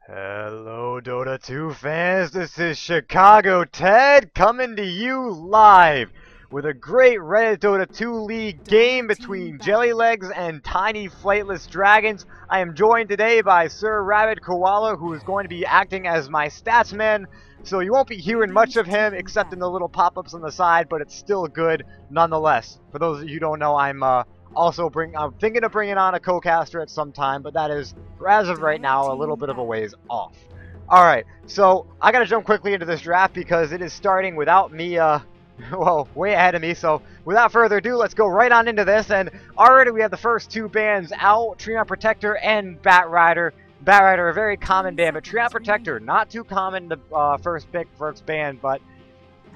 Hello, Dota2 fans. This is Chicago Ted coming to you live with a great Reddit Dota2 League game between Jellylegs and Tiny Flightless Dragons. I am joined today by Sir Rabbit Koala, who is going to be acting as my statsman. So you won't be hearing much of him except in the little pop-ups on the side, but it's still good nonetheless. For those of you who don't know, I'm thinking of bringing on a co-caster at some time, but that is, as of right now, a little bit of a ways off. Alright, so I gotta jump quickly into this draft because it is starting without me, well, way ahead of me. So without further ado, let's go right on into this. And already we have the first two bans out, Treant Protector and Bat Rider. Bat Rider, a very common ban, but Treant Protector, not too common to first ban, but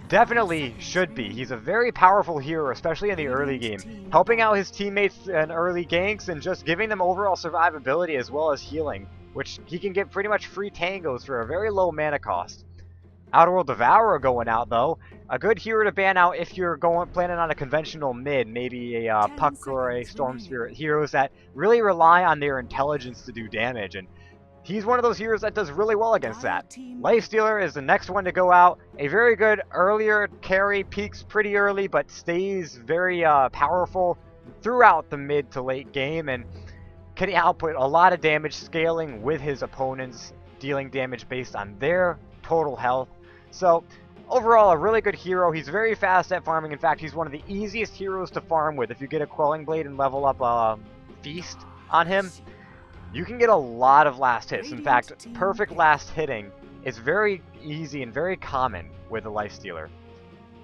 definitely should be. He's a very powerful hero, especially in the early game, helping out his teammates in early ganks and just giving them overall survivability as well as healing, which he can get pretty much free tangos for a very low mana cost. Outer World Devourer going out though, a good hero to ban out if you're planning on a conventional mid, maybe a Puck or a Storm Spirit, heroes that really rely on their intelligence to do damage, and he's one of those heroes that does really well against that. Lifestealer is the next one to go out. A very good earlier carry, peaks pretty early, but stays very powerful throughout the mid to late game, and can output a lot of damage, scaling with his opponents, dealing damage based on their total health. So overall, a really good hero. He's very fast at farming. In fact, he's one of the easiest heroes to farm with. If you get a Quelling Blade and level up Feast on him, you can get a lot of last hits. In fact, perfect last hitting is very easy and very common with a Lifestealer.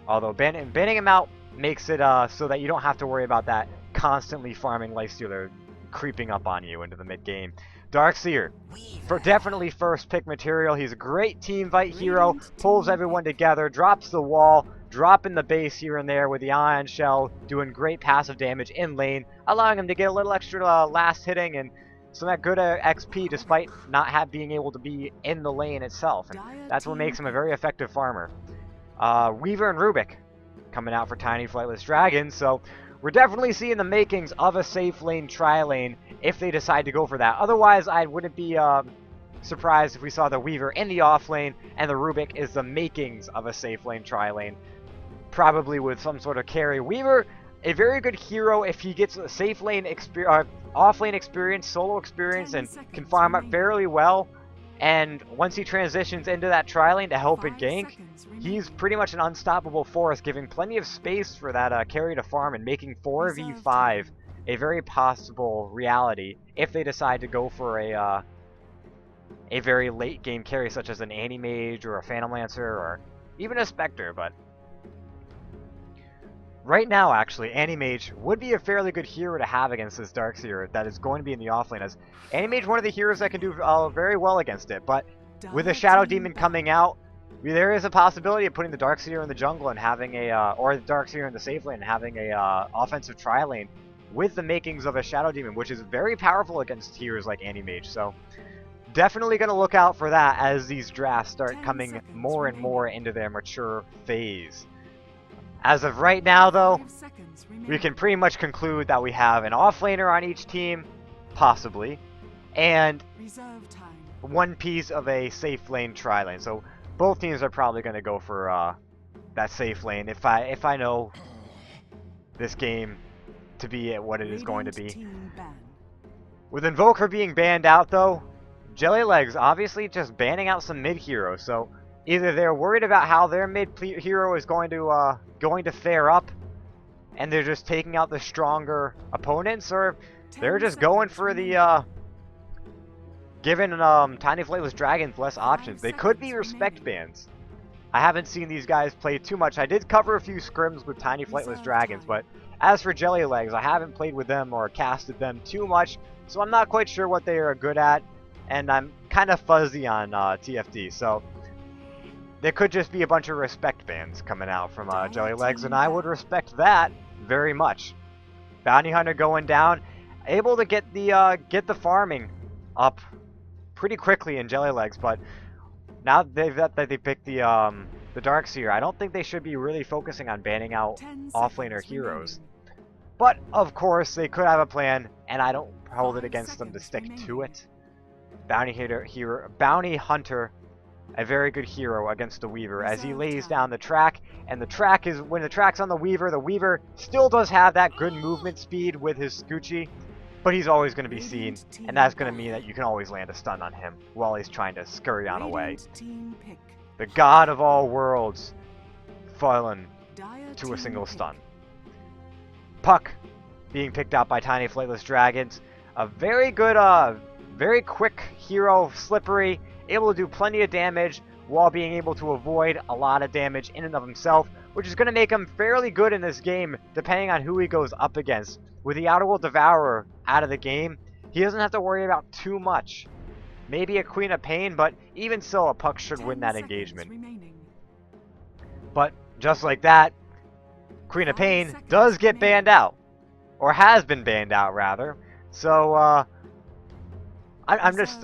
Although banning him out makes it so that you don't have to worry about that constantly farming Lifestealer creeping up on you into the mid game. Darkseer, for definitely first pick material. He's a great team fight hero, pulls everyone together, drops the wall, dropping the base here and there with the Ion Shell, doing great passive damage in lane, allowing him to get a little extra last hitting and some that good XP despite not being able to be in the lane itself. And that's what makes him a very effective farmer. Weaver and Rubik coming out for Tiny Flightless Dragons, so we're definitely seeing the makings of a safe lane tri-lane if they decide to go for that. Otherwise, I wouldn't be surprised if we saw the Weaver in the off lane and the Rubik is the makings of a safe lane tri-lane, probably with some sort of carry. Weaver, a very good hero if he gets a safe lane off lane experience, solo experience, and can farm up fairly well. And once he transitions into that tri-lane to help it gank, he's pretty much an unstoppable force, giving plenty of space for that carry to farm and making 4v5 a very possible reality if they decide to go for a very late game carry such as an Anti-Mage or a Phantom Lancer or even a Spectre. But right now, actually, Anti-Mage would be a fairly good hero to have against this Darkseer that is going to be in the offlane, as Anti-Mage one of the heroes that can do very well against it. But with the Shadow Demon coming out, there is a possibility of putting the Darkseer in the jungle and having or the Darkseer in the safe lane and having a offensive tri-lane with the makings of a Shadow Demon, which is very powerful against heroes like Anti-Mage. So definitely going to look out for that as these drafts start coming more and more into their mature phase. As of right now, though, we can pretty much conclude that we have an offlaner on each team, possibly, and one piece of a safe lane tri-lane. So both teams are probably going to go for that safe lane if I know this game to be what it is going to be. With Invoker being banned out, though, Jellylegs obviously just banning out some mid heroes. So either they're worried about how their mid hero is going to fare up, and they're just taking out the stronger opponents, or they're just going for the giving Tiny Flightless Dragons less options. They could be respect bans. I haven't seen these guys play too much. I did cover a few scrims with Tiny Flightless Dragons, but as for Jellylegs, I haven't played with them or casted them too much, so I'm not quite sure what they are good at, and I'm kind of fuzzy on TFD. So there could just be a bunch of respect bans coming out from Jellylegs, and I would respect that very much. Bounty Hunter going down, able to get the farming up pretty quickly in Jellylegs, but now they picked the Darkseer, I don't think they should be really focusing on banning out offlaner heroes. But of course, they could have a plan, and I don't hold it against them to stick to it. Bounty Hunter, a very good hero against the Weaver as he lays down the track. And the track is, when the track's on the Weaver still does have that good movement speed with his Scoochie, but he's always going to be seen, and that's going to mean that you can always land a stun on him while he's trying to scurry on away. The god of all worlds fallen to a single stun. Puck being picked out by Tiny Flightless Dragons. A very good, very quick hero, slippery, able to do plenty of damage while being able to avoid a lot of damage in and of himself, which is going to make him fairly good in this game depending on who he goes up against. With the Outer World Devourer out of the game, he doesn't have to worry about too much. Maybe a Queen of Pain, but even so, a Puck should win that engagement. But just like that, Queen of Pain does get banned out. Or has been banned out, rather. So, I'm just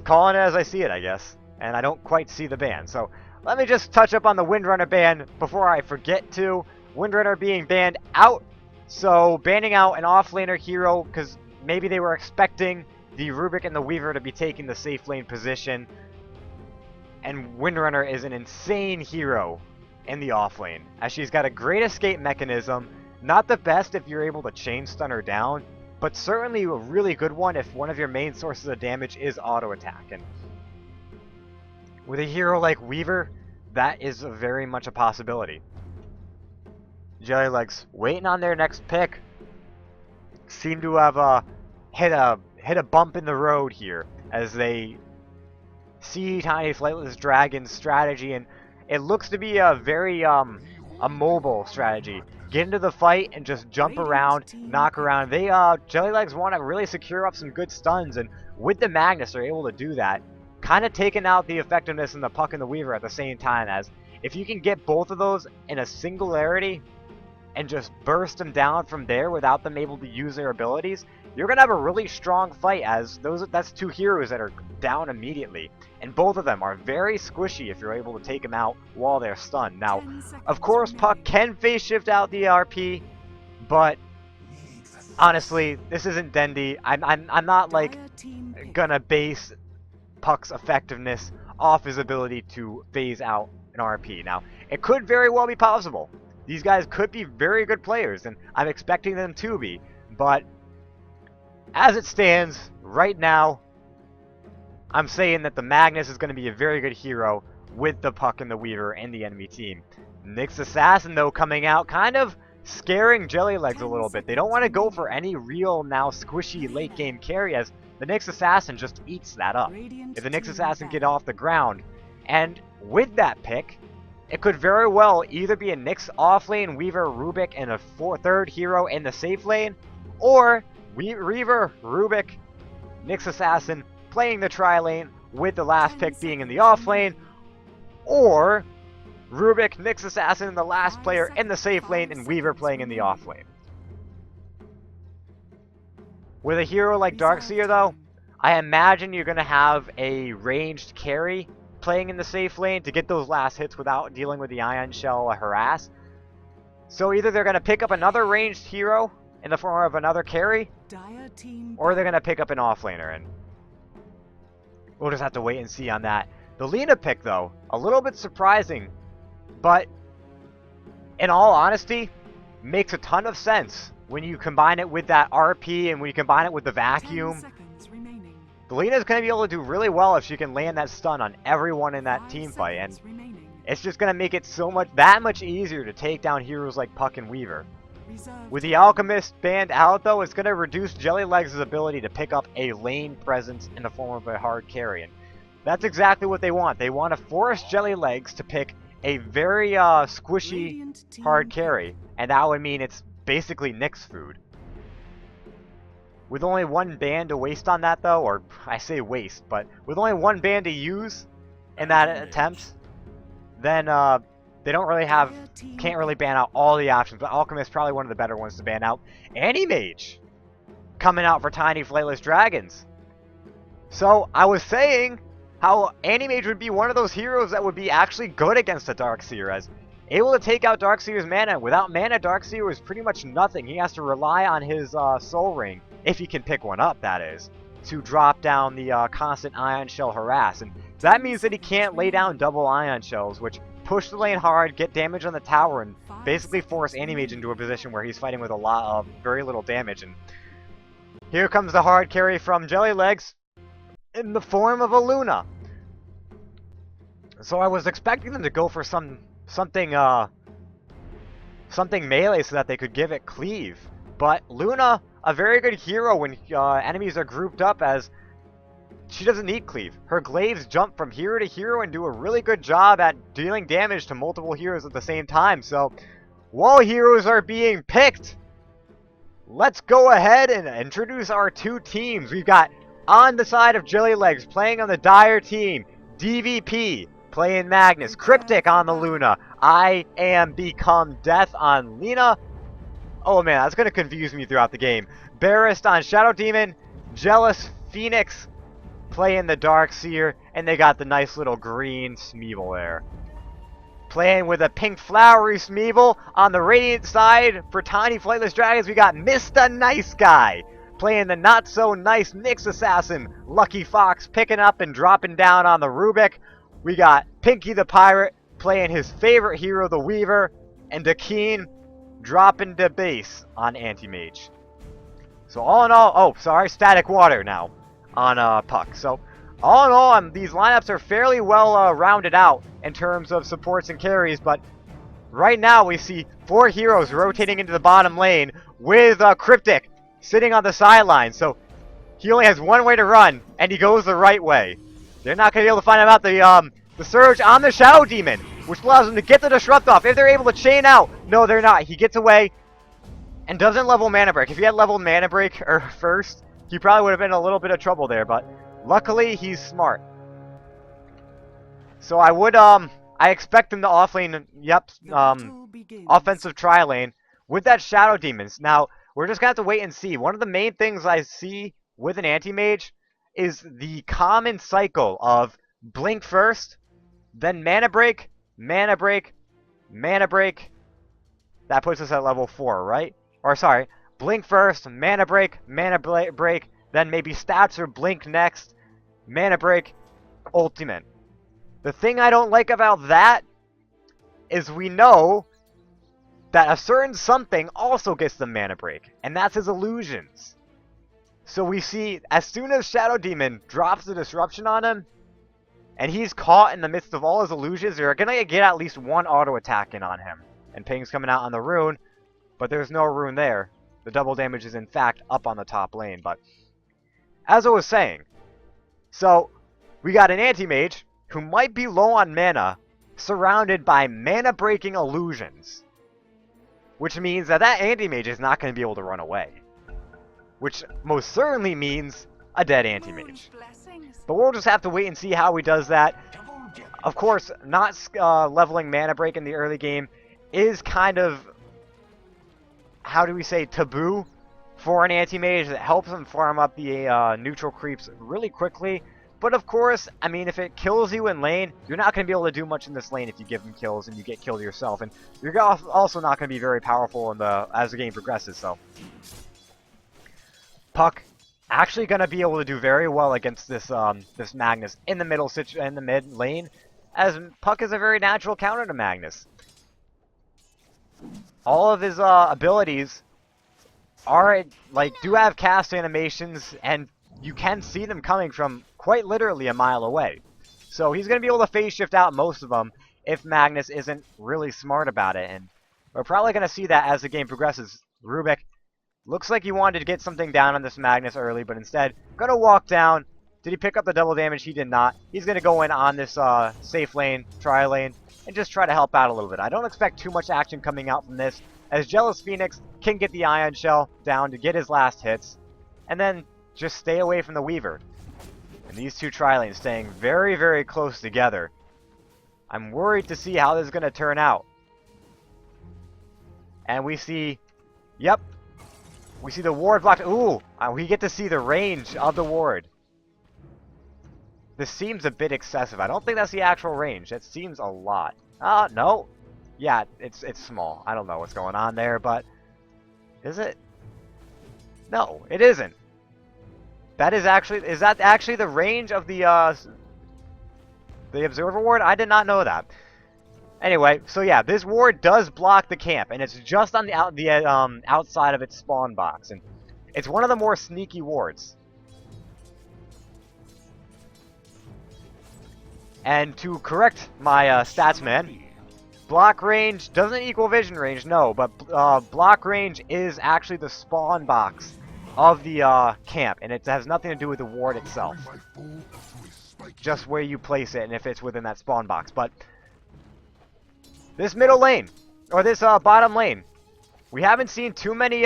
calling it as I see it, I guess. And I don't quite see the ban. So, let me just touch up on the Windrunner ban before I forget to. Windrunner being banned out. So, banning out an offlaner hero, because maybe they were expecting the Rubik and the Weaver to be taking the safe lane position. And Windrunner is an insane hero in the offlane, as she's got a great escape mechanism. Not the best if you're able to chain stun her down, but certainly a really good one if one of your main sources of damage is auto attack. And with a hero like Weaver, that is very much a possibility. Jellylegs waiting on their next pick. Seem to have hit a bump in the road here as they see Tiny Flightless Dragon's strategy, and it looks to be a very a mobile strategy. Get into the fight and just jump around, knock around. They Jellylegs want to really secure up some good stuns, and with the Magnus they're able to do that. Kind of taking out the effectiveness in the Puck and the Weaver at the same time, as if you can get both of those in a singularity and just burst them down from there without them able to use their abilities, you're going to have a really strong fight, as that's two heroes that are down immediately. And both of them are very squishy if you're able to take them out while they're stunned. Now, of course, Puck can phase shift out the RP, but honestly, this isn't Dendy. I'm not like gonna base Puck's effectiveness off his ability to phase out an RP. Now, it could very well be possible. These guys could be very good players, and I'm expecting them to be. But as it stands right now, I'm saying that the Magnus is going to be a very good hero with the Puck and the Weaver and the enemy team. Nyx Assassin, though, coming out, kind of scaring Jellylegs a little bit. They don't want to go for any real, now squishy late game carry, as the Nyx Assassin just eats that up. If the Nyx Assassin get off the ground, and with that pick, it could very well either be a Nyx offlane, Weaver, Rubik, and a third hero in the safe lane, or Weaver, Rubik, Nyx Assassin playing the tri-lane with the last pick being in the offlane, or Rubik, Nyx Assassin, the last player in the safe lane, and Weaver playing in the offlane. With a hero like Darkseer, though, I imagine you're going to have a ranged carry playing in the safe lane to get those last hits without dealing with the Ion Shell harass. So either they're going to pick up another ranged hero in the form of another carry, or they're going to pick up an offlaner, and we'll just have to wait and see on that. The Lina pick, though, a little bit surprising, but in all honesty, makes a ton of sense when you combine it with that RP and when you combine it with the vacuum. The Lina is going to be able to do really well if she can land that stun on everyone in that team fight, and it's just going to make it that much easier to take down heroes like Puck and Weaver. With the Alchemist banned out, though, it's going to reduce Jellylegs' ability to pick up a lane presence in the form of a hard carry. And that's exactly what they want. They want to force Jellylegs to pick a very squishy hard carry. And that would mean it's basically Nyx food. With only one ban to waste on that, though, or I say waste, but with only one ban to use in that attempt, then they don't really can't really ban out all the options, but Alchemist is probably one of the better ones to ban out. Anti-Mage coming out for Tiny Flightless Dragons. So I was saying how Anti-Mage would be one of those heroes that would be actually good against a Darkseer, as able to take out Darkseer's mana. Without mana, Darkseer is pretty much nothing. He has to rely on his Soul Ring, if he can pick one up, that is. to drop down the constant ion shell harass. And that means that he can't lay down double ion shells, which push the lane hard, get damage on the tower, and basically force Anti-Mage into a position where he's fighting with a lot of very little damage. And here comes the hard carry from Jellylegs in the form of a Luna. So I was expecting them to go for something melee so that they could give it cleave. But Luna, a very good hero when enemies are grouped up, as she doesn't need cleave. Her glaives jump from hero to hero and do a really good job at dealing damage to multiple heroes at the same time. So while heroes are being picked, let's go ahead and introduce our two teams. We've got, on the side of Jellylegs, playing on the Dire team, DVP playing Magnus, Cryptic on the Luna, I Am Become Death on Lina. Oh man, that's going to confuse me throughout the game. Barrist on Shadow Demon, Jealous Phoenix playing the Darkseer, and they got the nice little green Smeevil there. Playing with a pink flowery Smeevil. On the Radiant side, for Tiny Flightless Dragons, we got Mr. Nice Guy playing the not-so-nice Nyx Assassin. Lucky Fox picking up and dropping down on the Rubik. We got Pinky the Pirate playing his favorite hero, the Weaver, and Dakeen dropping to base on Anti-Mage. So all in all, oh, sorry, Static Water now on Puck. So all in all, these lineups are fairly well rounded out in terms of supports and carries, but right now we see 4 heroes rotating into the bottom lane with Cryptic sitting on the sideline. So he only has one way to run, and he goes the right way. They're not going to be able to find him out. The Surge on the Shadow Demon, which allows them to get the Disrupt off. If they're able to chain out, no, they're not. He gets away and doesn't level Mana Break. If he had leveled Mana Break first, he probably would have been in a little bit of trouble there, but luckily he's smart. So I expect him to offlane, offensive tri-lane with that Shadow Demons. Now, we're just going to have to wait and see. One of the main things I see with an Anti-Mage is the common cycle of Blink first, then Mana Break, Mana Break, Mana Break. That puts us at level 4, right? Or sorry, Blink first, Mana Break, Mana Break, then maybe Stats or Blink next, Mana Break, Ultimate. The thing I don't like about that is we know that a certain something also gets the Mana Break, and that's his illusions. So we see, as soon as Shadow Demon drops the Disruption on him, and he's caught in the midst of all his illusions, they're going to get at least one auto attack in on him. And Ping's coming out on the rune, but there's no rune there. The double damage is in fact up on the top lane. But as I was saying, so we got an Anti-Mage who might be low on mana, surrounded by mana-breaking illusions. Which means that Anti-Mage is not going to be able to run away. Which most certainly means a dead Anti-Mage. But we'll just have to wait and see how he does that. Of course, not leveling Mana Break in the early game is kind of, how do we say, taboo for an Anti-Mage. That helps him farm up the neutral creeps really quickly. But of course, I mean, if it kills you in lane, you're not going to be able to do much in this lane if you give him kills and you get killed yourself. And you're also not going to be very powerful as the game progresses. So Puck actually going to be able to do very well against this this Magnus in the mid lane, as Puck is a very natural counter to Magnus. All of his abilities are do have cast animations, and you can see them coming from quite literally a mile away. So he's going to be able to phase shift out most of them if Magnus isn't really smart about it, and we're probably going to see that as the game progresses. Rubik looks like he wanted to get something down on this Magnus early, but instead, going to walk down. Did he pick up the double damage? He did not. He's going to go in on this safe lane, tri lane, and just try to help out a little bit. I don't expect too much action coming out from this, as Jealous Phoenix can get the Ion Shell down to get his last hits, and then just stay away from the Weaver. And these two tri lanes staying very, very close together. I'm worried to see how this is going to turn out. And we see, yep, we see the ward blocked. Ooh, we get to see the range of the ward. This seems a bit excessive. I don't think that's the actual range. That seems a lot. No. Yeah, it's small. I don't know what's going on there, but is it? No, it isn't. That is that actually the range of the observer ward? I did not know that. Anyway, so yeah, this ward does block the camp, and it's just on the outside of its spawn box, and it's one of the more sneaky wards. And to correct my stats man, block range doesn't equal vision range, no, but block range is actually the spawn box of the camp, and it has nothing to do with the ward itself. Just where you place it and if it's within that spawn box. But this middle lane, or this bottom lane, we haven't seen too many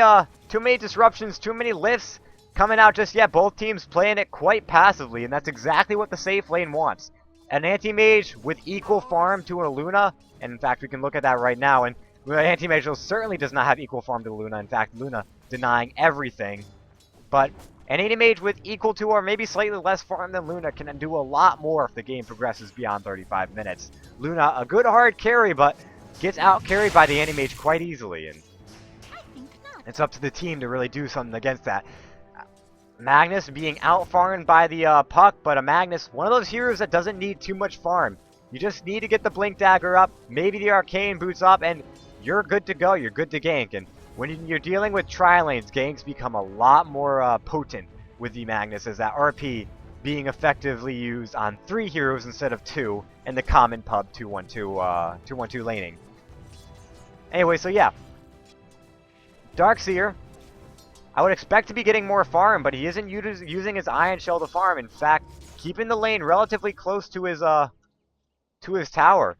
disruptions, too many lifts coming out just yet. Both teams playing it quite passively, and that's exactly what the safe lane wants. An anti-mage with equal farm to a Luna, and in fact we can look at that right now, and anti-mage certainly does not have equal farm to Luna. In fact, Luna denying everything. But an anti-mage with equal to or maybe slightly less farm than Luna can do a lot more if the game progresses beyond 35 minutes. Luna, a good hard carry, but gets out-carried by the anti-mage quite easily, and it's up to the team to really do something against that. Magnus being out-farmed by the puck, but a Magnus, one of those heroes that doesn't need too much farm. You just need to get the Blink Dagger up, maybe the Arcane Boots up, and you're good to go, you're good to gank. And when you're dealing with tri-lanes, ganks become a lot more potent with the Magnus, as that RP being effectively used on 3 heroes instead of 2, and the common pub 2-1-2 laning. Anyway, so yeah. Darkseer, I would expect to be getting more farm, but he isn't using his Iron Shell to farm. In fact, keeping the lane relatively close to his tower.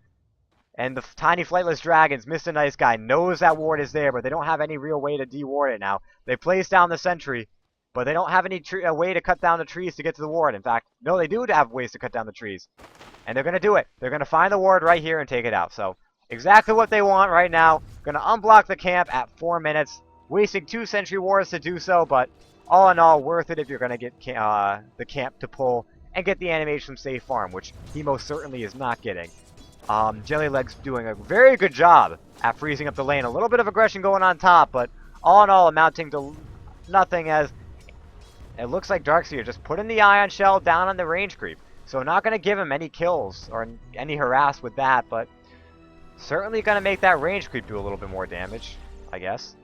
And the tiny Flightless Dragons, Mr. Nice Guy, knows that ward is there, but they don't have any real way to de-ward it now. They placed down the sentry, but they don't have any way to cut down the trees to get to the ward. In fact, no, they do have ways to cut down the trees. And they're going to do it. They're going to find the ward right here and take it out. So, exactly what they want right now. Going to unblock the camp at 4 minutes. Wasting 2 sentry wards to do so, but all in all, worth it if you're going to get the camp to pull and get the animation safe farm, which he most certainly is not getting. Jellylegs doing a very good job at freezing up the lane. A little bit of aggression going on top, but all in all amounting to nothing, as it looks like Darkseer just putting the Ion Shell down on the range creep. So not going to give him any kills or any harass with that, but certainly going to make that range creep do a little bit more damage, I guess.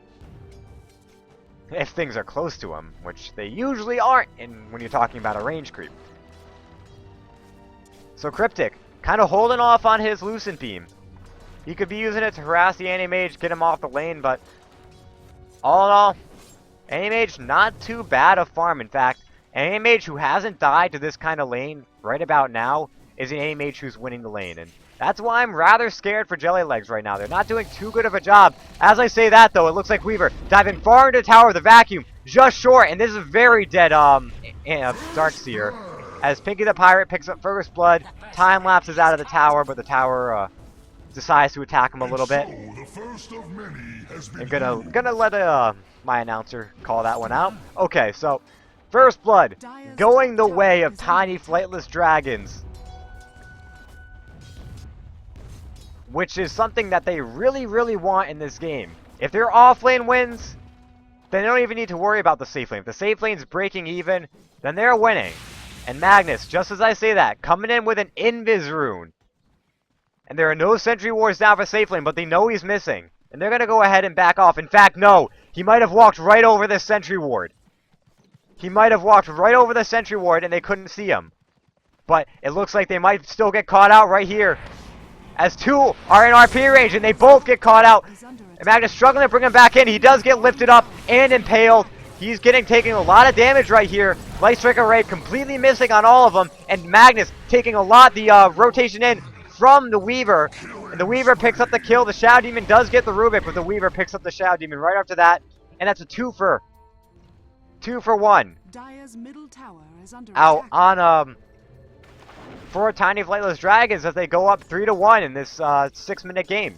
If things are close to him, which they usually aren't when you're talking about a range creep. So Cryptic, kind of holding off on his Lucent Beam. He could be using it to harass the Anti-Mage, get him off the lane, but all in all, Anti-Mage not too bad a farm. In fact, an Anti-Mage who hasn't died to this kind of lane right about now is an Anti-Mage who's winning the lane. And that's why I'm rather scared for Jellylegs right now. They're not doing too good of a job. As I say that, though, it looks like Weaver diving far into the tower with a vacuum, just short. And this is a very dead Darkseer, as Pinky the Pirate picks up first blood, time lapses out of the tower, but the tower decides to attack him a little bit. I'm gonna let my announcer call that one out. Okay, so first blood going the way of tiny Flightless Dragons, which is something that they really, really want in this game. If their offlane wins, then they don't even need to worry about the safe lane. If the safe lane's breaking even, then they're winning. And Magnus, just as I say that, coming in with an Invis rune. And there are no sentry wards down for safe lane, but they know he's missing. And they're going to go ahead and back off. In fact, no, he might have walked right over the sentry ward. He might have walked right over the sentry ward and they couldn't see him. But it looks like they might still get caught out right here, as 2 are in RP range, and they both get caught out. And Magnus struggling to bring him back in. He does get lifted up and impaled. He's taking a lot of damage right here. Light Strike Array completely missing on all of them. And Magnus taking a lot, the rotation in from the Weaver. And the Weaver picks up the kill. The Shadow Demon does get the Rubik, but the Weaver picks up the Shadow Demon right after that. And that's a 2 for 1. Dire's middle tower is under out attack. On for tiny Flightless Dragons as they go up 3-1 in this 6-minute game.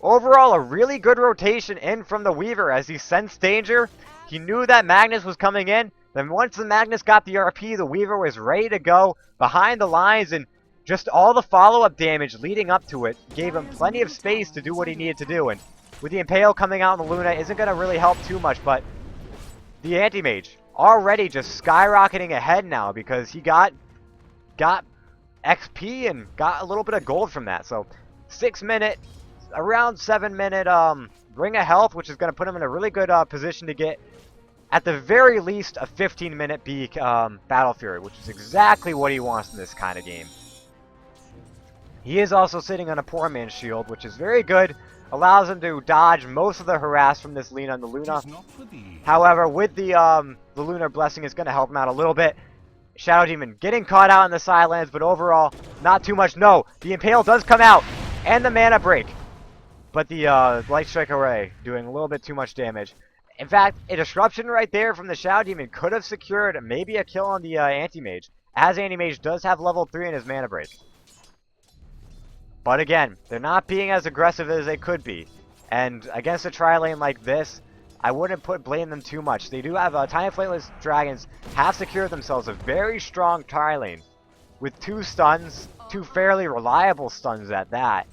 Overall, a really good rotation in from the Weaver as he sensed danger. He knew that Magnus was coming in. Then once the Magnus got the RP, the Weaver was ready to go behind the lines, and just all the follow-up damage leading up to it gave him plenty of space to do what he needed to do. And with the Impale coming out in the Luna, isn't going to really help too much, but the Anti-Mage already just skyrocketing ahead now because he got XP and got a little bit of gold from that. So 6 minute, around 7 minute ring of health, which is going to put him in a really good position to get at the very least a 15-minute beak Battle Fury, which is exactly what he wants in this kind of game. He is also sitting on a poor man's shield, which is very good. Allows him to dodge most of the harass from this lean on the Luna. However, with the Lunar Blessing, is going to help him out a little bit. Shadow Demon getting caught out in the Sidelands, but overall, not too much. No, the Impale does come out, and the Mana Break. But the Light Strike Array doing a little bit too much damage. In fact, a Disruption right there from the Shadow Demon could have secured maybe a kill on the Anti-Mage, as Anti-Mage does have level 3 in his Mana Break. But again, they're not being as aggressive as they could be. And against a tri-lane like this, I wouldn't blame them too much. They do have Tiny Flightless Dragons have secured themselves a very strong tri-lane with 2 stuns, 2 fairly reliable stuns at that,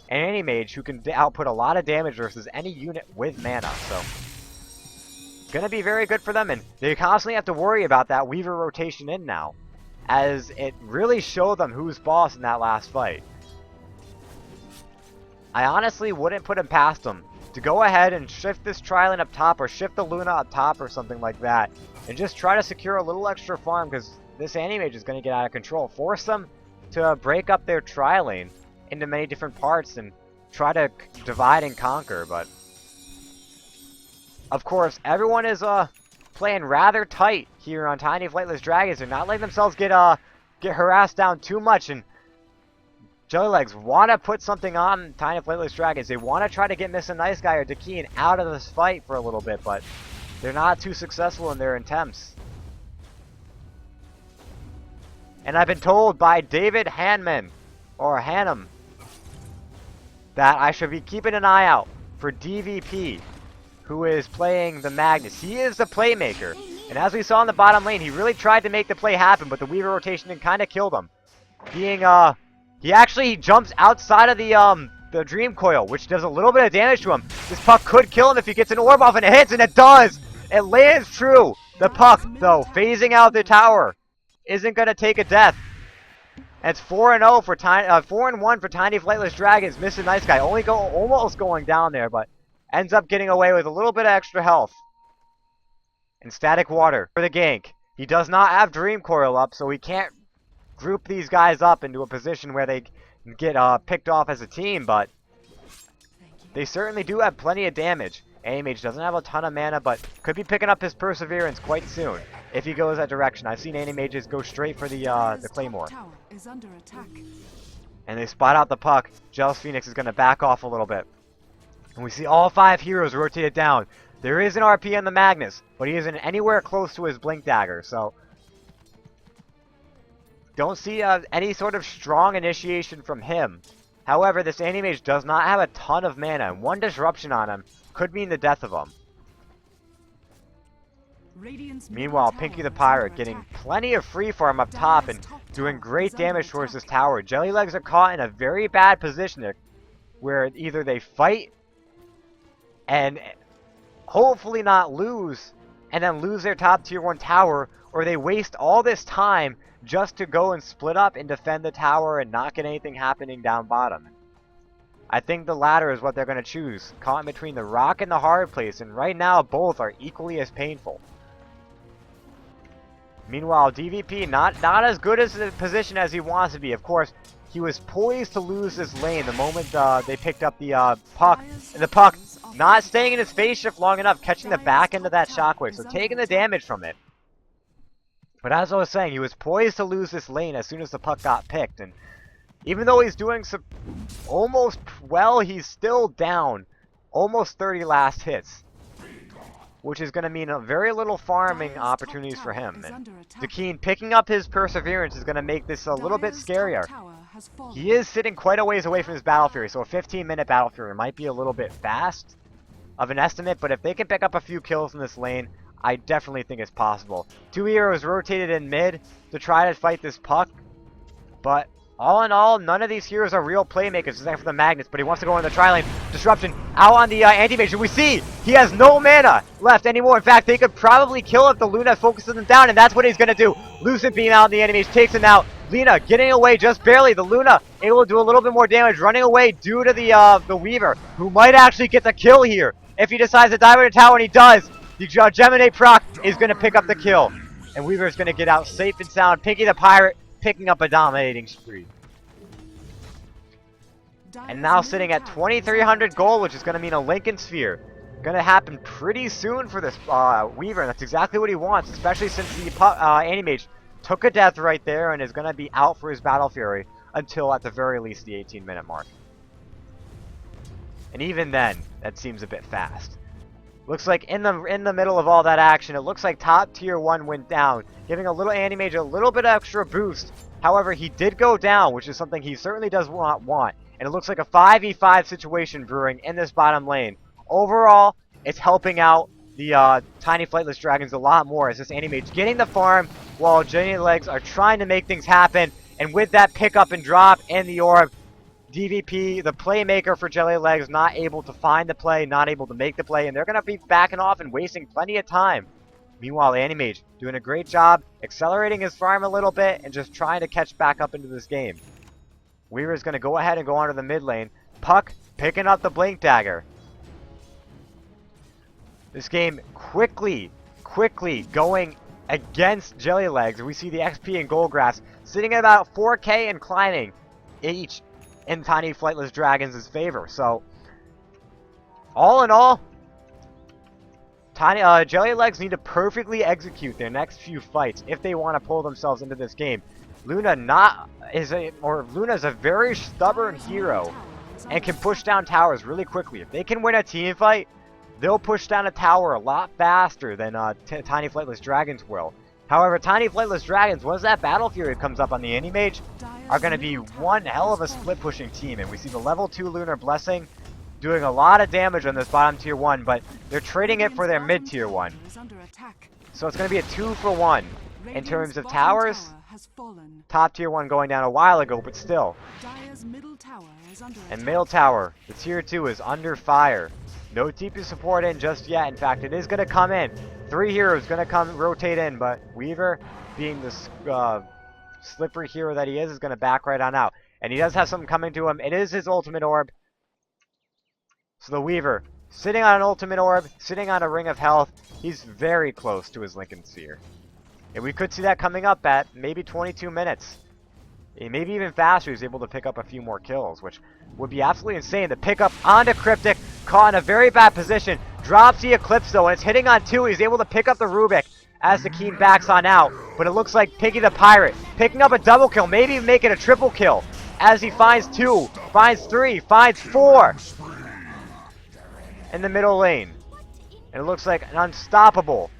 and Anti-Mage who can output a lot of damage versus any unit with mana. So, gonna be very good for them, and they constantly have to worry about that Weaver rotation in now, as it really showed them who's boss in that last fight. I honestly wouldn't put him past them to go ahead and shift this tri-lane up top, or shift the Luna up top or something like that, and just try to secure a little extra farm, because this Anti-Mage is going to get out of control. Force them to break up their tri-lane into many different parts and try to divide and conquer, but of course everyone is playing rather tight here on Tiny Flightless Dragons. They're not letting themselves get harassed down too much, and Jellylegs want to put something on Tiny Flightless Dragons. They want to try to get Mr. Nice Guy or Dakeen out of this fight for a little bit, but they're not too successful in their attempts. And I've been told by David Hanman, or Hannum, that I should be keeping an eye out for DVP, who is playing the Magnus. He is the playmaker, and as we saw in the bottom lane, he really tried to make the play happen, but the Weaver rotation kind of killed him. He actually jumps outside of the Dream Coil, which does a little bit of damage to him. This puck could kill him if he gets an orb off, and it hits, and it does! It lands true! The puck, though, phasing out the tower, isn't going to take a death. And it's 4-0 for 4-1 for Tiny Flightless Dragons. Mr. Nice Guy almost going down there, but ends up getting away with a little bit of extra health. And Static Water for the gank. He does not have Dream Coil up, so he can't group these guys up into a position where they get picked off as a team, but they certainly do have plenty of damage. Anti-Mage doesn't have a ton of mana, but could be picking up his Perseverance quite soon if he goes that direction. I've seen Anti-Mages go straight for the Claymore. And they spot out the puck. Jealous Phoenix is going to back off a little bit. And we see all 5 heroes rotated down. There is an RP on the Magnus, but he isn't anywhere close to his Blink Dagger, so don't see any sort of strong initiation from him. However, this Anti-Mage does not have a ton of mana, and one disruption on him could mean the death of him. Meanwhile, Pinky the Pirate getting plenty of free farm up top and doing great damage towards this tower. Jellylegs are caught in a very bad position there, where either they fight and hopefully not lose, and then lose their top tier 1 tower, or they waste all this time just to go and split up and defend the tower and not get anything happening down bottom. I think the latter is what they're going to choose, caught in between the rock and the hard place, and right now both are equally as painful. Meanwhile, DVP not as good as the position as he wants to be. Of course, he was poised to lose this lane the moment they picked up the puck, and the puck not staying in his phase shift long enough, catching the back end of that shockwave, so taking the damage from it. But as I was saying, he was poised to lose this lane as soon as the puck got picked, and even though he's doing almost well, he's still down almost 30 last hits, which is going to mean a very little farming opportunities for him. And Dakeen picking up his Perseverance is going to make this a little bit scarier. He is sitting quite a ways away from his Battle Fury, so a 15-minute Battle Fury might be a little bit fast of an estimate, but if they can pick up a few kills in this lane, I definitely think it's possible. 2 heroes rotated in mid to try to fight this puck, but All in all, none of these heroes are real playmakers except for the Magnets, but he wants to go in the tri-lane. Disruption out on the anti-mage. We see he has no mana left anymore. In fact, they could probably kill if the Luna focuses him down, and that's what he's going to do. Lucid Beam out on the anti-mage, takes him out. Lina getting away just barely. The Luna able to do a little bit more damage, running away due to the Weaver, who might actually get the kill here if he decides to dive into tower, and he does. The Geminate proc is going to pick up the kill, and Weaver is going to get out safe and sound. Pinky the Pirate picking up a dominating spree. And now sitting at 2,300 gold, which is going to mean a Lincoln Sphere. Going to happen pretty soon for this Weaver, and that's exactly what he wants, especially since the Anti-Mage took a death right there and is going to be out for his Battle Fury until at the very least the 18-minute mark. And even then, that seems a bit fast. Looks like in the middle of all that action, it looks like top tier 1 went down, giving a little Anti-Mage a little bit extra boost. However, he did go down, which is something he certainly does not want. And it looks like a 5v5 situation brewing in this bottom lane. Overall, it's helping out the tiny Flightless Dragons a lot more as this Anti-Mage getting the farm while Jelly Legs are trying to make things happen. And with that pick up and drop and the orb, DVP, the playmaker for Jelly Legs, not able to find the play, not able to make the play, and they're going to be backing off and wasting plenty of time. Meanwhile, Anti-Mage doing a great job, accelerating his farm a little bit, and just trying to catch back up into this game. Weaver is going to go ahead and go onto the mid lane. Puck picking up the Blink Dagger. This game quickly going against Jelly Legs. We see the XP and Gold Grass sitting at about 4k and climbing each in Tiny Flightless Dragons' favor. So, all in all, Jelly Legs need to perfectly execute their next few fights if they want to pull themselves into this game. Luna's a very stubborn hero and can push down towers really quickly. If they can win a team fight, they'll push down a tower a lot faster than Tiny Flightless Dragons will. However, Tiny Flightless Dragons, once that Battle Fury comes up on the Anti-Mage, are going to be one hell of a split-pushing team. And we see the level 2 Lunar Blessing doing a lot of damage on this bottom tier 1, but they're trading it for their mid tier 1. So it's going to be a 2-for-1 in terms of towers. Top tier 1 going down a while ago, but still. And middle tower, the tier 2 is under fire. No TP support in just yet. In fact, it is going to come in. 3 heroes going to come rotate in, but Weaver, being the slippery hero that he is going to back right on out. And he does have something coming to him. It is his ultimate orb. So the Weaver, sitting on an ultimate orb, sitting on a ring of health, he's very close to his Lincoln Sphere. And we could see that coming up at maybe 22 minutes. Maybe even faster, he's able to pick up a few more kills, which would be absolutely insane. The pickup onto Cryptic, caught in a very bad position. Drops the Eclipse though, and it's hitting on 2. He's able to pick up the Rubik as the Keen backs on out. But it looks like Pinky the Pirate picking up a double kill, maybe even making a triple kill. As he finds 2, finds 3, finds 4 in the middle lane. And it looks like an unstoppable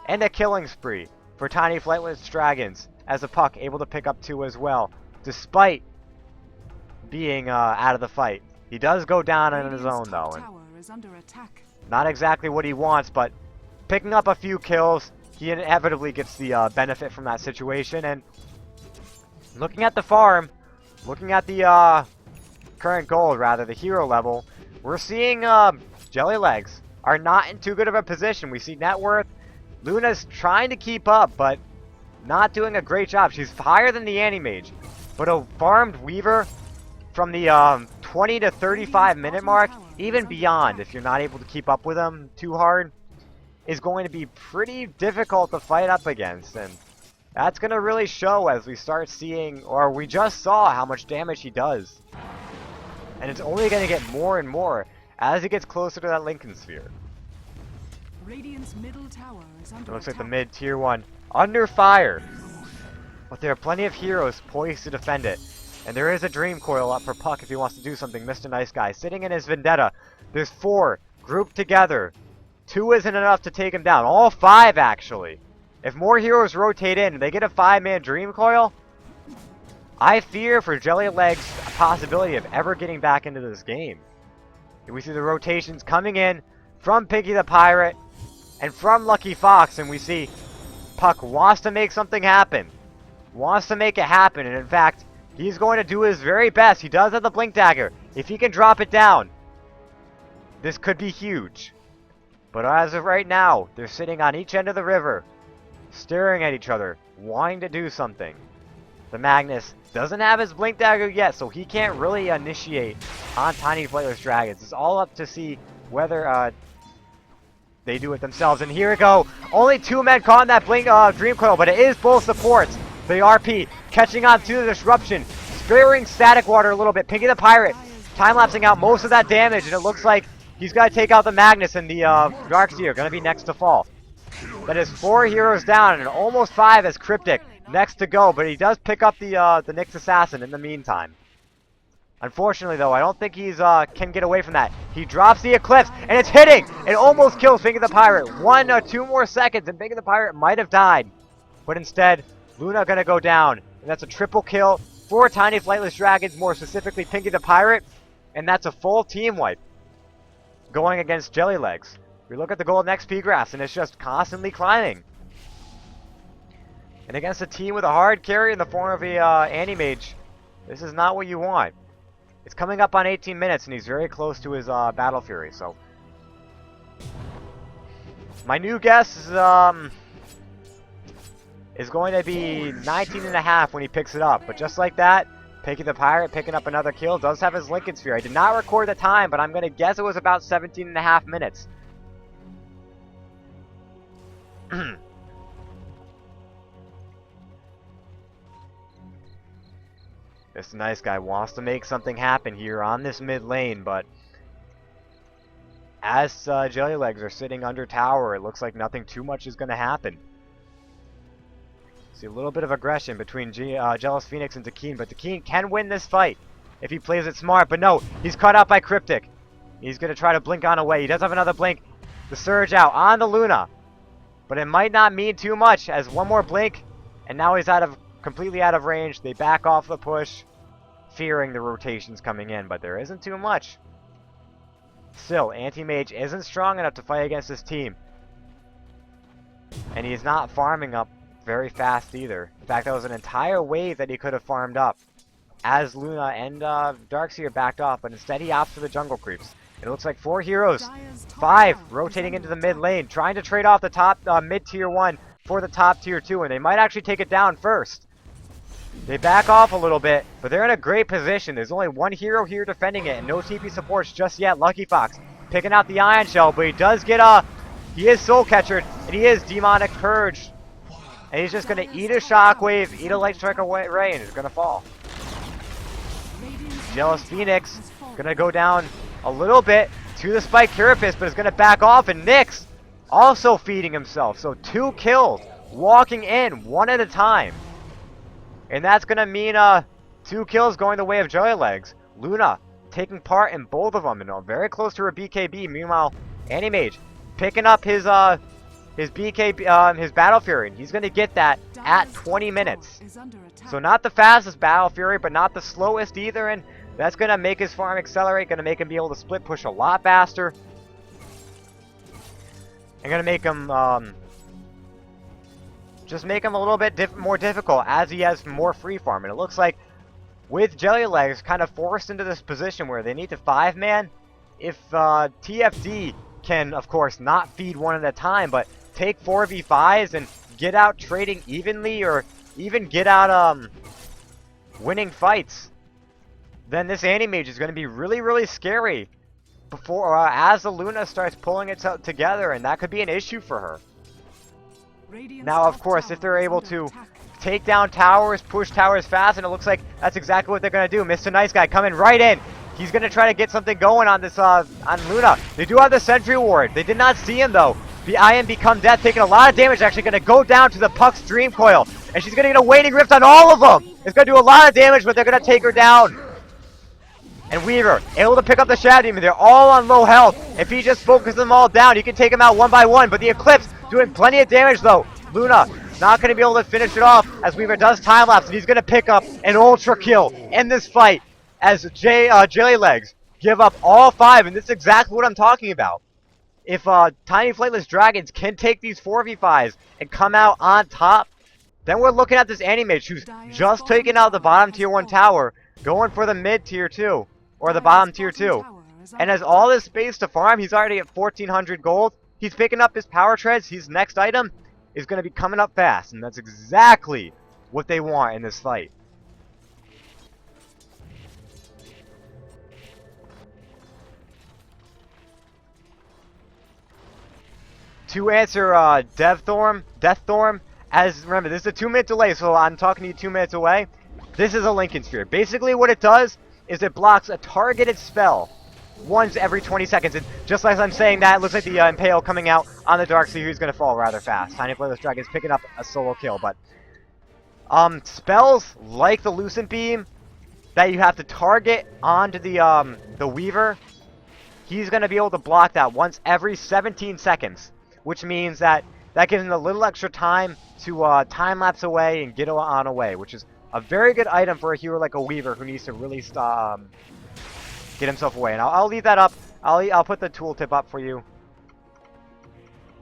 and a killing spree for Tiny Flightless Dragons, as a Puck able to pick up 2 as well, despite being out of the fight. He does go down on his own though, and not exactly what he wants, but picking up a few kills, he inevitably gets the benefit from that situation. And looking at the farm, looking at the current gold, rather, the hero level, we're seeing Jelly Legs are not in too good of a position. We see net worth. Luna's trying to keep up, but not doing a great job. She's higher than the Anti-Mage, but a farmed Weaver from the 20 to 35 minute mark, even beyond, if you're not able to keep up with them too hard, is going to be pretty difficult to fight up against. And that's going to really show as we start seeing, or we just saw, how much damage he does. And it's only going to get more and more as he gets closer to that Lincoln Sphere. Radiant's middle tower is under It looks like attack. the mid tier 1 under fire, but there are plenty of heroes poised to defend it. And there is a Dream Coil up for Puck if he wants to do something. Mr. Nice Guy sitting in his Vendetta. There's 4 grouped together. 2 isn't enough to take him down. All 5 actually. If more heroes rotate in and they get a 5-man Dream Coil, I fear for Jelly Legs a possibility of ever getting back into this game. And we see the rotations coming in from Pinky the Pirate and from Lucky Fox, and we see Puck wants to make something happen. Wants to make it happen, and in fact, He's going to do his very best. He does have the Blink Dagger. If he can drop it down, this could be huge. But as of right now, they're sitting on each end of the river, staring at each other, wanting to do something. The Magnus doesn't have his Blink Dagger yet, so he can't really initiate on Tiny Flightless Dragons. It's all up to see whether they do it themselves. And here we go. Only 2 men caught in that Blink Dream Coil, but it is both supports. The RP catching on to the disruption, sparing Static Water a little bit. Pinky the Pirate time-lapsing out most of that damage, and it looks like he's got to take out the Magnus, and the Darkseer going to be next to fall. That is 4 heroes down, and almost 5 as Cryptic next to go, but he does pick up the Nyx Assassin in the meantime. Unfortunately, though, I don't think he's can get away from that. He drops the Eclipse, and it's hitting! It almost kills Pinky the Pirate. 1 or 2 more seconds, and Pinky the Pirate might have died. But instead, Luna gonna go down, and that's a triple kill for Tiny Flightless Dragons, more specifically Pinky the Pirate, and that's a full team wipe going against Jellylegs. We look at the Golden XP graphs, and it's just constantly climbing. And against a team with a hard carry in the form of a Anti-Mage, this is not what you want. It's coming up on 18 minutes, and he's very close to his Battle Fury, so... My new guess is going to be 19.5 when he picks it up. But just like that, Pinky the Pirate picking up another kill, does have his Lincoln Sphere. I did not record the time, but I'm going to guess it was about 17.5 minutes. This nice guy wants to make something happen here on this mid lane, but as Jellylegs are sitting under tower, it looks like nothing too much is going to happen. See a little bit of aggression between Jealous Phoenix and Takeen, but Takeen can win this fight if he plays it smart, but no, he's caught out by Cryptic. He's going to try to blink on away. He does have another blink. The Surge out on the Luna, but it might not mean too much as 1 more blink, and now he's completely out of range. They back off the push, fearing the rotations coming in, but there isn't too much. Still, Anti-Mage isn't strong enough to fight against this team, and he's not farming up very fast either. In fact, that was an entire wave that he could have farmed up as Luna and Darkseer backed off, but instead he opts for the jungle creeps. It looks like 4 heroes, 5 rotating into the mid lane, trying to trade off the top mid tier 1 for the top tier 2, and they might actually take it down first. They back off a little bit, but they're in a great position. There's only 1 hero here defending it, and no TP supports just yet. Lucky Fox picking out the Ion Shell, but he does get he is Soul Catchered, and he is Demonic Purge. And he's just going to eat a Shockwave, eat a Light Strike Ray, and he's going to fall. Jealous Phoenix going to go down a little bit to the Spike Carapace, but is going to back off, and Nyx also feeding himself. So 2 kills, walking in 1 at a time. And that's going to mean 2 kills going the way of Jellylegs. Luna taking part in both of them, and very close to her BKB. Meanwhile, Anti-Mage picking up his BKB, his Battle Fury. He's going to get that at 20 minutes. So not the fastest Battle Fury, but not the slowest either, and that's going to make his farm accelerate, going to make him be able to split push a lot faster. And going to make him, just make him a little bit more difficult as he has more free farm. And it looks like with Jellylegs kind of forced into this position where they need to 5-man, if TFD can, of course, not feed 1 at a time, but take 4v5s and get out trading evenly, or even get out winning fights, then this Anti-Mage is going to be really, really scary before as the Luna starts pulling it together, and that could be an issue for her. Now, of course, if they're able to take down towers, push towers fast, and it looks like that's exactly what they're going to do. Mr. Nice Guy coming right in. He's going to try to get something going on this on Luna. They do have the Sentry Ward. They did not see him, though. The Iron Become Death taking a lot of damage, actually going to go down to the Puck's Dream Coil. And she's going to get a Waning Rift on all of them. It's going to do a lot of damage, but they're going to take her down. And Weaver, able to pick up the Shadow Demon. They're all on low health. If he just focuses them all down, he can take them out 1 by 1. But the Eclipse doing plenty of damage, though. Luna not going to be able to finish it off as Weaver does time lapse. And he's going to pick up an Ultra Kill in this fight as Jellylegs give up all 5. And this is exactly what I'm talking about. If Tiny Flightless Dragons can take these 4v5s and come out on top, Then we're looking at this Anti-Mage who's just taking out the bottom tier 1 tower, going for the mid tier 2, or the bottom tier 2. And has all this space to farm. He's already at 1,400 gold. He's picking up his power treads. His next item is going to be coming up fast. And that's exactly what they want in this fight. To answer Deaththorm, as remember, this is a 2-minute delay, so I'm talking to you 2 minutes away. This is a Lincoln Sphere. Basically what it does is it blocks a targeted spell once every 20 seconds. And just like I'm saying that, it looks like the Impale coming out on the Dark Sea, who's going to fall rather fast. Tiny Flightless Dragon is picking up a solo kill, but spells like the Lucent Beam that you have to target onto the Weaver, he's going to be able to block that once every 17 seconds. Which means that gives him a little extra time to time-lapse away and get on away, which is a very good item for a hero like a Weaver who needs to really get himself away. And I'll leave that up. I'll put the tooltip up for you.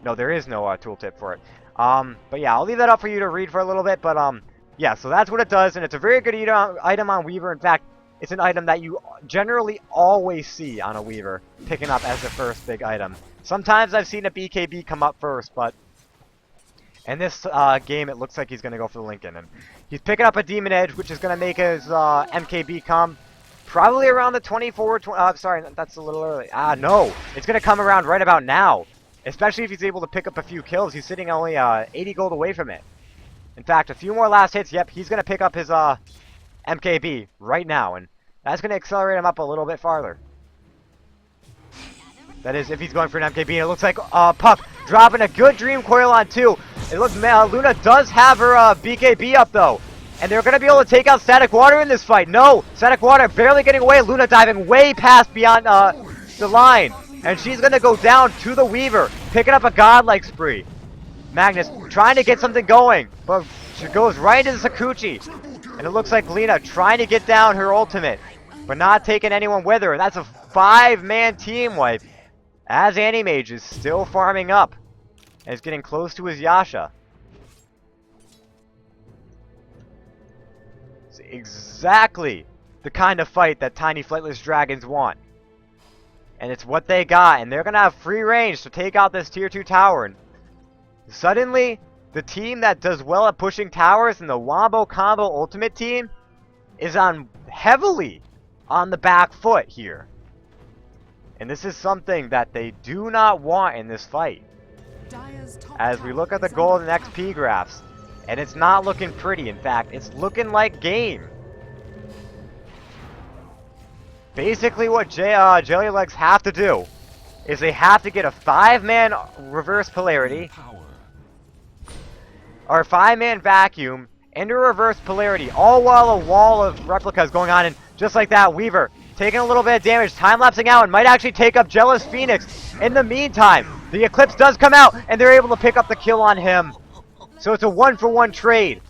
No, there is no tooltip for it. But yeah, I'll leave that up for you to read for a little bit. But yeah, so that's what it does, and it's a very good item on Weaver. In fact, it's an item that you generally always see on a Weaver picking up as the first big item. Sometimes I've seen a BKB come up first, but in this game it looks like he's going to go for the Lincoln. And he's picking up a Demon Edge, which is going to make his MKB come probably around the 24... sorry, that's a little early. No. It's going to come around right about now. Especially if he's able to pick up a few kills. He's sitting only 80 gold away from it. In fact, a few more last hits. Yep, he's going to pick up his MKB right now. And that's going to accelerate him up a little bit farther. That is, if he's going for an MKB, and it looks like Puck dropping a good Dream Coil on 2. It looks Luna does have her BKB up, though. And they're going to be able to take out Static Water in this fight. No! Static Water barely getting away. Luna diving way past beyond the line. And she's going to go down to the Weaver, picking up a godlike spree. Magnus trying to get something going, but she goes right into the Sakuchi. And it looks like Lena trying to get down her ultimate, but not taking anyone with her. That's a 5-man team wipe. As Anti-Mage is still farming up and is getting close to his Yasha. It's exactly the kind of fight that Tiny Flightless Dragons want. And it's what they got, and they're going to have free range to take out this tier 2 tower. And suddenly, the team that does well at pushing towers and the Wombo Combo Ultimate team is heavily on the back foot here. And this is something that they do not want in this fight. As we look at the gold and XP graphs, and it's not looking pretty. In fact, it's looking like game. Basically what Jelly Legs have to do is they have to get a 5-man reverse polarity, or 5-man vacuum, into a reverse polarity, all while a wall of replicas going on. And just like that, Weaver taking a little bit of damage, time-lapsing out, and might actually take up Jealous Phoenix. In the meantime, the Eclipse does come out, and they're able to pick up the kill on him. So it's a 1-for-1 trade.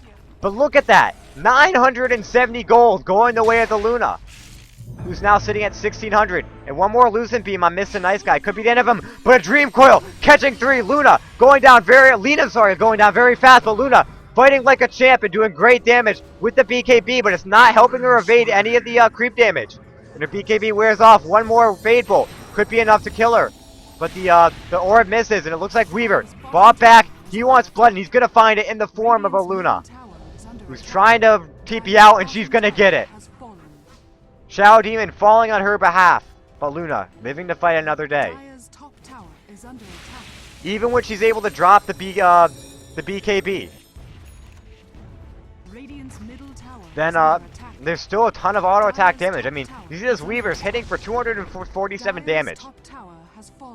But look at that. 970 gold going the way of the Luna, who's now sitting at 1,600. And one more Lucent Beam on Mr. Nice Guy. Could be the end of him, but a Dream Coil catching 3. Lena going down going down very fast, but Luna fighting like a champ and doing great damage with the BKB, but it's not helping her evade any of the creep damage. And her BKB wears off. One more Fade Bolt could be enough to kill her. But the orb misses, and it looks like Weaver bought back. He wants blood, and he's going to find it in the form of a Luna, who's trying to TP out, and she's going to get it. Shadow Demon falling on her behalf, but Luna living to fight another day. Even when she's able to drop the BKB, then there's still a ton of auto attack damage. I mean, you see this Weaver's hitting for 247 damage,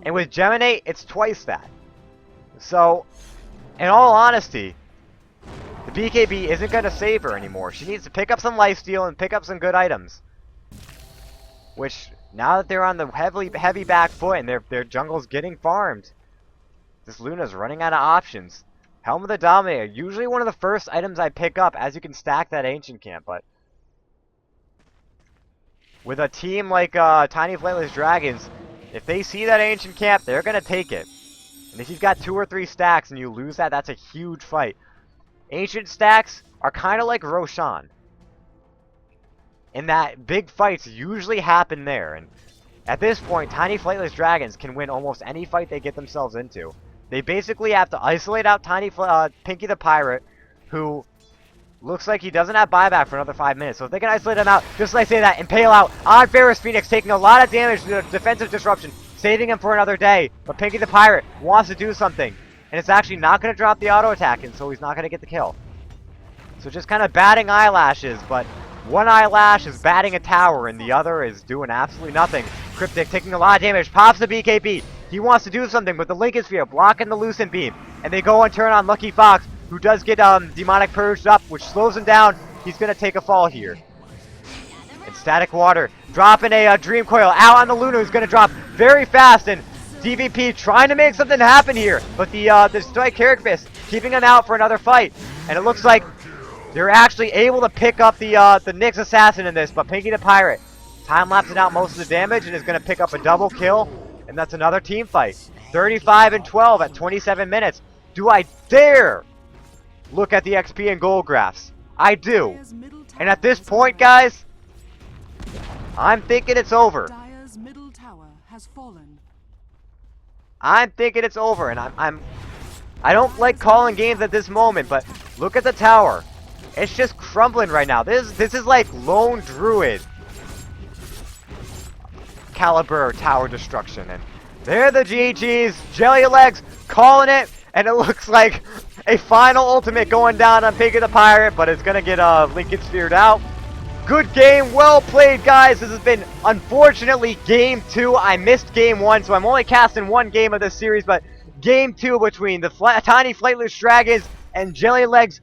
and with Geminate, it's twice that. So, in all honesty, the BKB isn't going to save her anymore. She needs to pick up some lifesteal and pick up some good items. Which, now that they're on the heavy back foot and their jungle's getting farmed, this Luna's running out of options. Helm of the Dominator, usually one of the first items I pick up as you can stack that Ancient Camp, but with a team like Tiny Flightless Dragons, if they see that Ancient Camp, they're going to take it. And if you've got 2 or 3 stacks and you lose that, that's a huge fight. Ancient stacks are kind of like Roshan, in that big fights usually happen there, and at this point, Tiny Flightless Dragons can win almost any fight they get themselves into. They basically have to isolate out Pinky the Pirate, who looks like he doesn't have buyback for another 5 minutes. So if they can isolate him out, just like I say that, Impale out on Ferris Phoenix, taking a lot of damage to the defensive disruption, saving him for another day. But Pinky the Pirate wants to do something, and it's actually not going to drop the auto attack, and so he's not going to get the kill. So just kind of batting eyelashes, but one eyelash is batting a tower, and the other is doing absolutely nothing. Cryptic taking a lot of damage, pops the BKB. He wants to do something with the Lincoln Sphere, blocking the Lucent Beam. And they go and turn on Lucky Fox, who does get Demonic Purged up, which slows him down. He's going to take a fall here. And Static Water dropping a Dream Coil out on the Luna, who's going to drop very fast. And DVP trying to make something happen here, but the Strike Carrick Fist keeping him out for another fight. And it looks like they're actually able to pick up the Nyx Assassin in this, but Pinky the Pirate time-lapsing out most of the damage and is going to pick up a double kill, and that's another team fight. 35 and 12 at 27 minutes. Do I dare look at the XP and gold graphs? I do. And at this point, guys, I'm thinking it's over. Dire's middle tower has fallen. I'm thinking it's over, and I don't like calling games at this moment, but look at the tower. It's just crumbling right now. This is like Lone Druid caliber tower destruction. And there the GGs. Jelly Legs calling it. And it looks like a final ultimate going down on Pinky the Pirate. But it's going to get Lincoln Sphered out. Good game. Well played, guys. This has been, unfortunately, Game 2. I missed Game 1. So I'm only casting one game of this series. But Game 2 between the Tiny Flightless Dragons and Jelly Legs.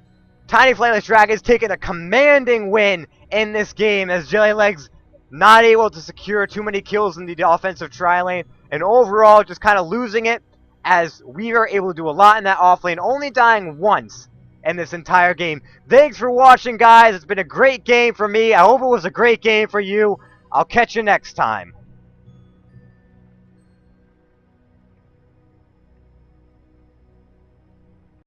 Tiny Flightless Dragons taking a commanding win in this game as Jelly Legs not able to secure too many kills in the offensive tri-lane, and overall just kind of losing it as we were able to do a lot in that off lane, only dying once in this entire game. Thanks for watching, guys. It's been a great game for me. I hope it was a great game for you. I'll catch you next time.